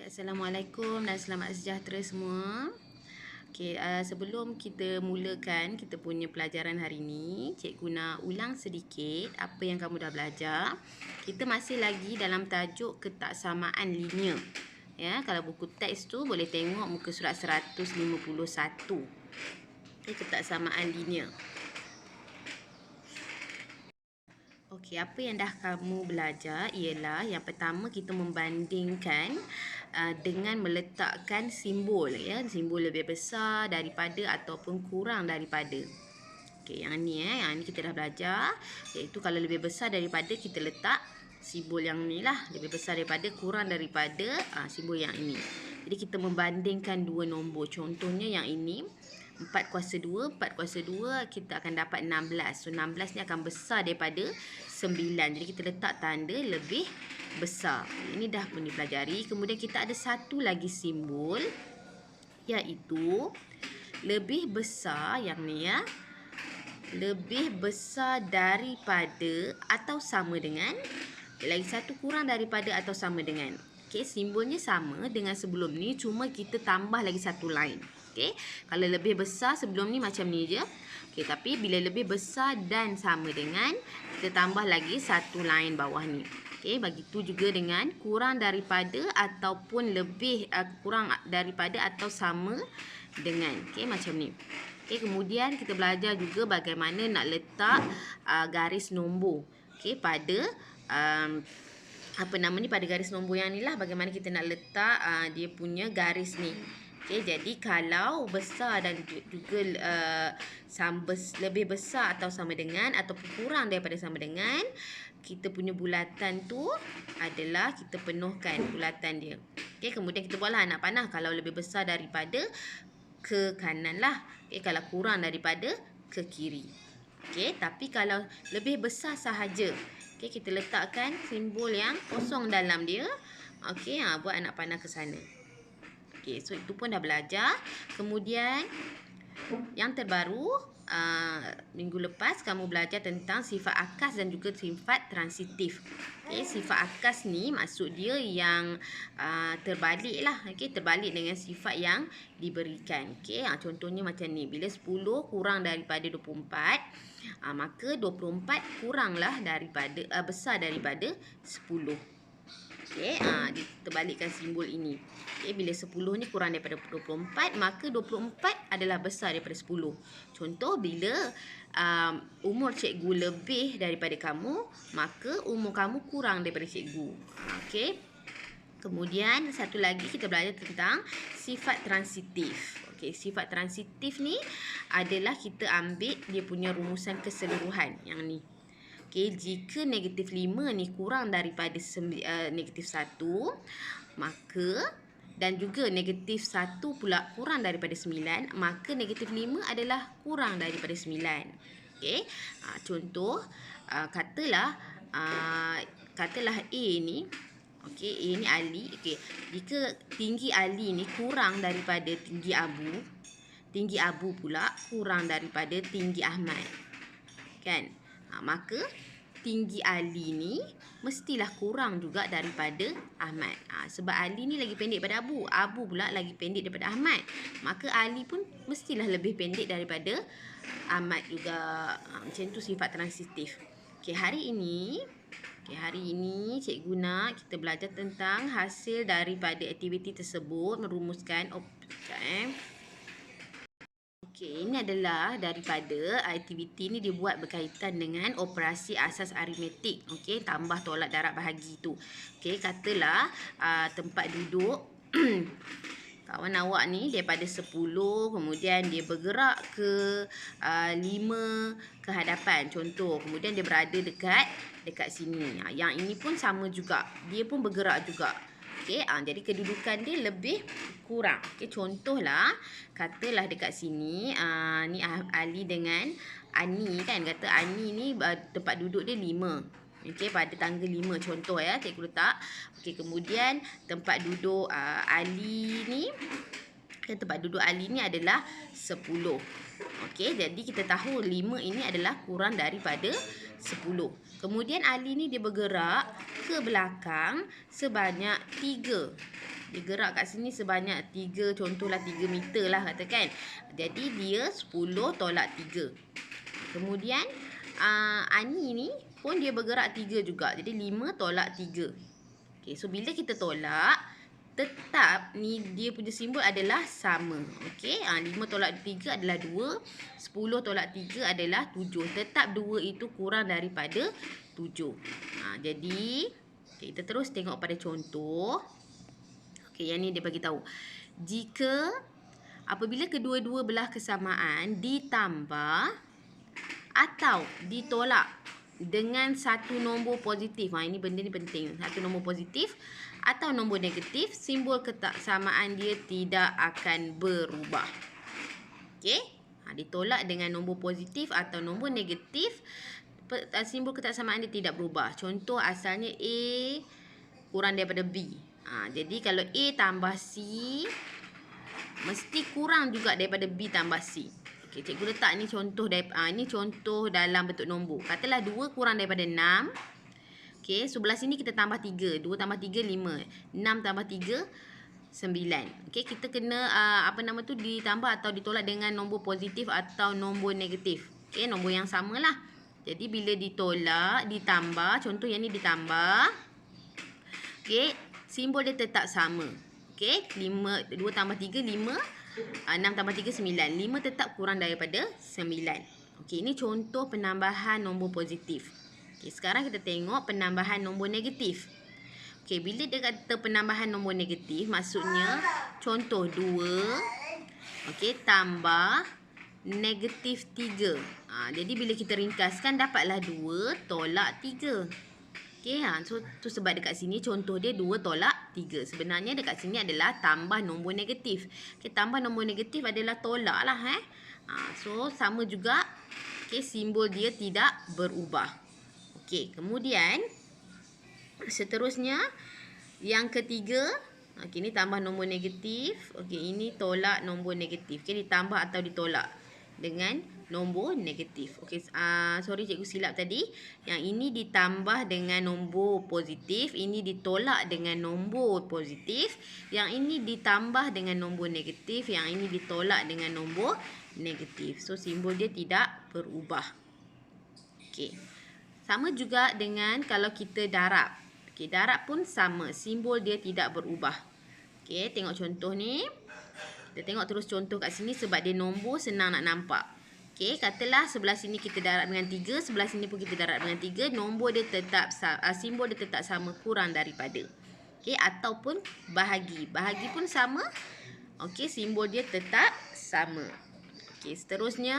Assalamualaikum dan selamat sejahtera semua. Okey, sebelum kita mulakan kita punya pelajaran hari ini, cikgu nak ulang sedikit apa yang kamu dah belajar. Kita masih lagi dalam tajuk ketaksamaan linear. Ya, kalau buku teks tu boleh tengok muka surat 151. Okey, ketaksamaan linear. Okey, apa yang dah kamu belajar ialah yang pertama kita membandingkan dengan meletakkan simbol, ya, simbol lebih besar daripada ataupun kurang daripada. Okey, yang ni kita dah belajar, iaitu kalau lebih besar daripada kita letak simbol yang ni lah, lebih besar daripada kurang daripada simbol yang ini. Jadi kita membandingkan dua nombor. Contohnya yang ini 4/2, 4/2 kita akan dapat 16. So 16 ni akan besar daripada 9. Jadi kita letak tanda lebih besar. Ini dah pun dipelajari. Kemudian kita ada satu lagi simbol, iaitu lebih besar yang ni, ya. Lebih besar daripada atau sama dengan. Lagi satu kurang daripada atau sama dengan. Okey, simbolnya sama dengan sebelum ni, cuma kita tambah lagi satu line. Okey, kalau lebih besar sebelum ni macam ni je. Okey, tapi bila lebih besar dan sama dengan, kita tambah lagi satu line bawah ni. Okey, begitu juga dengan kurang daripada ataupun lebih kurang daripada atau sama dengan. Okey, macam ni. Okey, kemudian kita belajar juga bagaimana nak letak garis nombor. Okey, pada pada garis nombor yang ni lah, bagaimana kita nak letak dia punya garis ni. Okey, jadi kalau besar dan juga lebih besar atau sama dengan ataupun kurang daripada sama dengan, kita punya bulatan tu adalah kita penuhkan bulatan dia. Okey, kemudian kita buatlah anak panah. Kalau lebih besar daripada, ke kanan lah. Okey, kalau kurang daripada, ke kiri. Okey, tapi kalau lebih besar sahaja, okey, kita letakkan simbol yang kosong dalam dia. Okey, buat anak panah ke sana. Okey, so itu pun dah belajar. Kemudian yang terbaru, minggu lepas kamu belajar tentang sifat akas dan juga sifat transitif. Okey, sifat akas ni maksud dia yang terbalik lah. Okey, terbalik dengan sifat yang diberikan. Okey, contohnya macam ni. Bila 10 kurang daripada 24, maka 24 kuranglah daripada besar daripada 10. Okey, terbalikkan simbol ini. Okey, bila 10 ni kurang daripada 24, maka 24 adalah besar daripada 10. Contoh, bila umur cikgu lebih daripada kamu, maka umur kamu kurang daripada cikgu. Okey. Kemudian satu lagi kita belajar tentang sifat transitif. Okey, sifat transitif ni adalah kita ambil dia punya rumusan keseluruhan yang ni. Okey, jika negatif 5 ni kurang daripada negatif 1, maka dan juga negatif 1 pula kurang daripada 9, maka negatif 5 adalah kurang daripada 9. Okey, contoh, katalah A ni, okey, A ni Ali. Okey, jika tinggi Ali ni kurang daripada tinggi Abu pula kurang daripada tinggi Ahmad. Kan? Maka tinggi Ali ni mestilah kurang juga daripada Ahmad. Sebab Ali ni lagi pendek daripada Abu pula lagi pendek daripada Ahmad. Maka Ali pun mestilah lebih pendek daripada Ahmad juga. Macam tu sifat transitif. Okey, hari ini cikgu nak kita belajar tentang hasil daripada aktiviti tersebut, merumuskan Okey, ini adalah daripada aktiviti ni dibuat berkaitan dengan operasi asas aritmetik. Okey, tambah tolak darab bahagi tu. Okey, katalah tempat duduk kawan awak ni daripada 10, kemudian dia bergerak ke 5 ke hadapan. Contoh, kemudian dia berada dekat sini. Yang ini pun sama juga. Dia pun bergerak juga. Okey, jadi kedudukan dia lebih kurang. Okey, contohlah, katalah dekat sini ni Ali dengan Ani kan. Kata Ani ni tempat duduk dia 5. Okey, pada tangga 5 contoh ya, cikgu letak. Okey, kemudian tempat duduk Ali ni tempat duduk Ali ni adalah 10. Okey, jadi kita tahu 5 ini adalah kurang daripada 10. Kemudian Ali ni dia bergerak ke belakang sebanyak 3. Dia gerak kat sini sebanyak 3, contohlah 3 meter lah katakan. Jadi dia 10 tolak 3. Kemudian Ani ni pun dia bergerak 3 juga. Jadi 5 tolak 3. Okey, so bila kita tolak, tetap ni dia punya simbol adalah sama. Okey, 5 tolak 3 adalah 2, 10 tolak 3 adalah 7. Tetap 2 itu kurang daripada 7. Jadi kita terus tengok pada contoh. Okey, yang ni dia bagi tahu. Jika apabila kedua-dua belah kesamaan ditambah atau ditolak dengan satu nombor positif. Ini benda ni penting. Satu nombor positif atau nombor negatif, simbol ketaksamaan dia tidak akan berubah. Okey? Ditolak dengan nombor positif atau nombor negatif, simbol ketaksamaan dia tidak berubah. Contoh asalnya A kurang daripada B. Jadi kalau A tambah C, mesti kurang juga daripada B tambah C. Okey, cikgu letak ni contoh ini contoh dalam bentuk nombor. Katalah 2 kurang daripada 6. Okey, sebelah sini kita tambah 3. 2 tambah 3 5. 6 tambah 3 9. Okey, kita kena ditambah atau ditolak dengan nombor positif atau nombor negatif. Okey, nombor yang samalah. Jadi bila ditolak, ditambah, contoh yang ni ditambah. Okey, simbol dia tetap sama. Okey, 2 tambah 3 5. 6 tambah 3 9. 5 tetap kurang daripada 9. Okey, ini contoh penambahan nombor positif. Okey, sekarang kita tengok penambahan nombor negatif. Okey, bila dia kata penambahan nombor negatif, maksudnya contoh 2 okey tambah negatif 3. Jadi bila kita ringkaskan dapatlah 2 tolak 3. Okey, so tu sebab dekat sini contoh dia 2 tolak 3. Sebenarnya dekat sini adalah tambah nombor negatif. Okey, tambah nombor negatif adalah tolak lah. So sama juga. Okey, simbol dia tidak berubah. Okey, kemudian seterusnya yang ketiga. Okey, ini tambah nombor negatif. Okey, ini tolak nombor negatif. Okey, ditambah atau ditolak dengan nombor negatif. Okey, sorry cikgu silap tadi. Yang ini ditambah dengan nombor positif, ini ditolak dengan nombor positif, yang ini ditambah dengan nombor negatif, yang ini ditolak dengan nombor negatif. So simbol dia tidak berubah. Okey. Sama juga dengan kalau kita darab. Okey, darab pun sama, simbol dia tidak berubah. Okey, tengok contoh ni. Kita tengok terus contoh kat sini sebab dia nombor senang nak nampak. Okey, katalah sebelah sini kita darab dengan 3, sebelah sini pun kita darab dengan 3, nombor dia tetap simbol dia tetap sama, kurang daripada. Okey, ataupun bahagi. Bahagi pun sama. Okey, simbol dia tetap sama. Okey, seterusnya.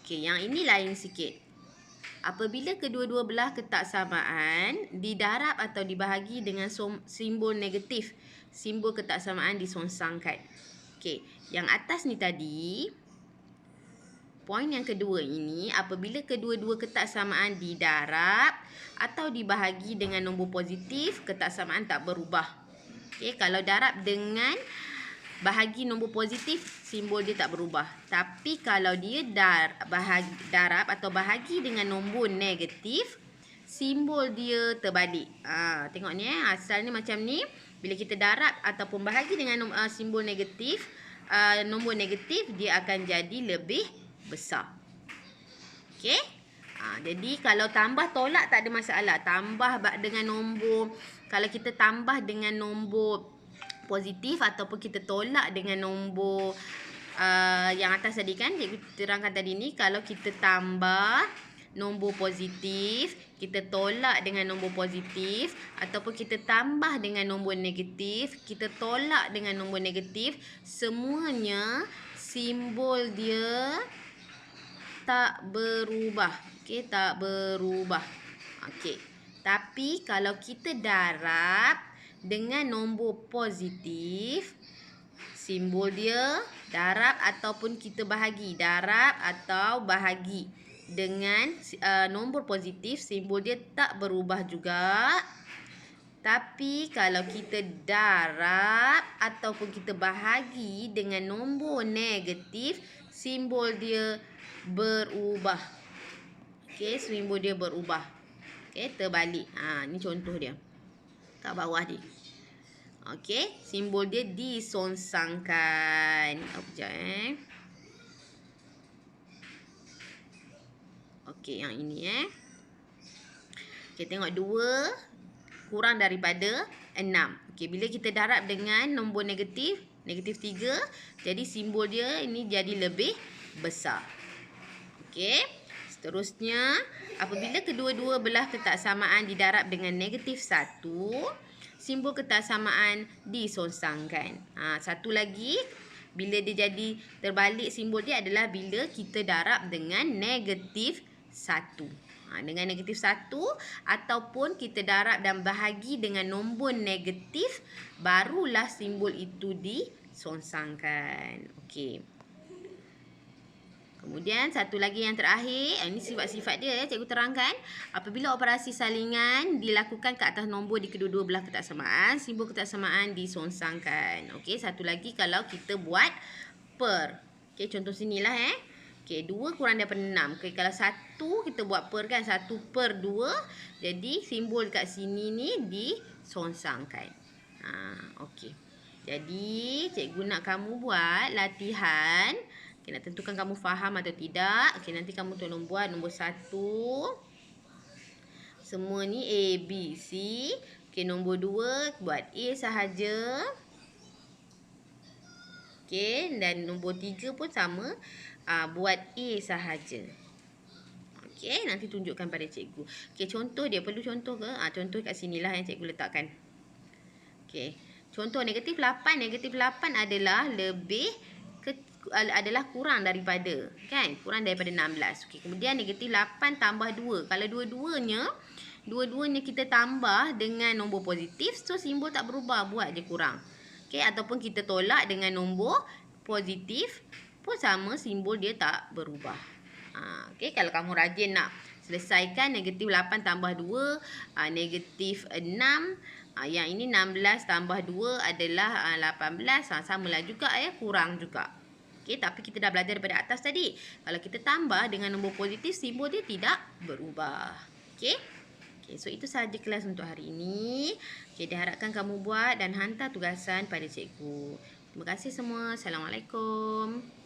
Okey, yang ini lain sikit. Apabila kedua-dua belah ketaksamaan didarab atau dibahagi dengan simbol negatif, simbol ketaksamaan disongsangkan. Okey, yang atas ni tadi, poin yang kedua ini, apabila kedua-dua ketaksamaan didarab atau dibahagi dengan nombor positif, ketaksamaan tak berubah. Okey, kalau darab dengan bahagi nombor positif, simbol dia tak berubah. Tapi kalau dia darab atau bahagi dengan nombor negatif, simbol dia terbalik. Tengok ni, asalnya macam ni. Bila kita darab ataupun bahagi dengan simbol negatif, nombor negatif, dia akan jadi lebih besar. Okey? Jadi kalau tambah tolak tak ada masalah. Tambah dengan nombor, kalau kita tambah dengan nombor positif ataupun kita tolak dengan nombor yang atas tadi kan, cikgu terangkan tadi ni, kalau kita tambah nombor positif, kita tolak dengan nombor positif, ataupun kita tambah dengan nombor negatif, kita tolak dengan nombor negatif, semuanya simbol dia tak berubah. Okey, tak berubah. Okey. Tapi kalau kita darab dengan nombor positif, simbol dia darab ataupun kita bahagi. Darab atau bahagi dengan nombor positif, simbol dia tak berubah juga. Tapi kalau kita darab ataupun kita bahagi dengan nombor negatif, simbol dia berubah. Okey, simbol dia berubah. Okey, terbalik. Ni contoh dia. Kat bawah ni. Okey, simbol dia disongsangkan. Sekejap Okey, yang ini Okey, tengok 2 kurang daripada 6. Okey, bila kita darab dengan nombor negatif, negatif 3, jadi simbol dia ini jadi lebih besar. Okey, seterusnya, apabila kedua-dua belah ketaksamaan didarab dengan negatif 1, simbol ketaksamaan disongsangkan. Satu lagi, bila dia jadi terbalik, simbol dia adalah bila kita darab dengan negatif 1. Dengan negatif 1 ataupun kita darab dan bahagi dengan nombor negatif, barulah simbol itu disongsangkan. Okey. Kemudian satu lagi yang terakhir, ini sifat-sifat dia cikgu terangkan. Apabila operasi salingan dilakukan ke atas nombor di kedua-dua belah ketaksamaan, simbol ketaksamaan disongsangkan. Okey, satu lagi kalau kita buat per. Okey, contoh sinilah Okey, 2 kurang daripada 6. Okey, kalau 1 kita buat per kan, 1 per 2. Jadi simbol kat sini ni disongsangkan. Okey. Jadi cikgu nak kamu buat latihan. Okay, nak tentukan kamu faham atau tidak. Okay, nanti kamu tolong buat nombor 1. Semua ni A, B, C. Okay, nombor 2 buat A sahaja. Okay, dan nombor 3 pun sama. Buat A sahaja. Okay, nanti tunjukkan pada cikgu. Okay, contoh dia. Perlu contoh ke? Contoh kat sinilah yang cikgu letakkan. Okay, contoh negatif 8. Negatif 8 adalah adalah kurang daripada, kan? Kurang daripada 16. Okey, kemudian negatif 8 tambah 2. Kalau dua-duanya kita tambah dengan nombor positif, so simbol tak berubah, buat je kurang. Okey, ataupun kita tolak dengan nombor positif pun sama, simbol dia tak berubah. Okey, kalau kamu rajin nak selesaikan negatif 8 tambah 2, negatif 6, yang ini 16 tambah 2 adalah 18. Samalah juga kurang juga. Okey, tapi kita dah belajar daripada atas tadi. Kalau kita tambah dengan nombor positif, simbol dia tidak berubah. Okey? Okey, so itu sahaja kelas untuk hari ini. Okey, diharapkan kamu buat dan hantar tugasan pada cikgu. Terima kasih semua. Assalamualaikum.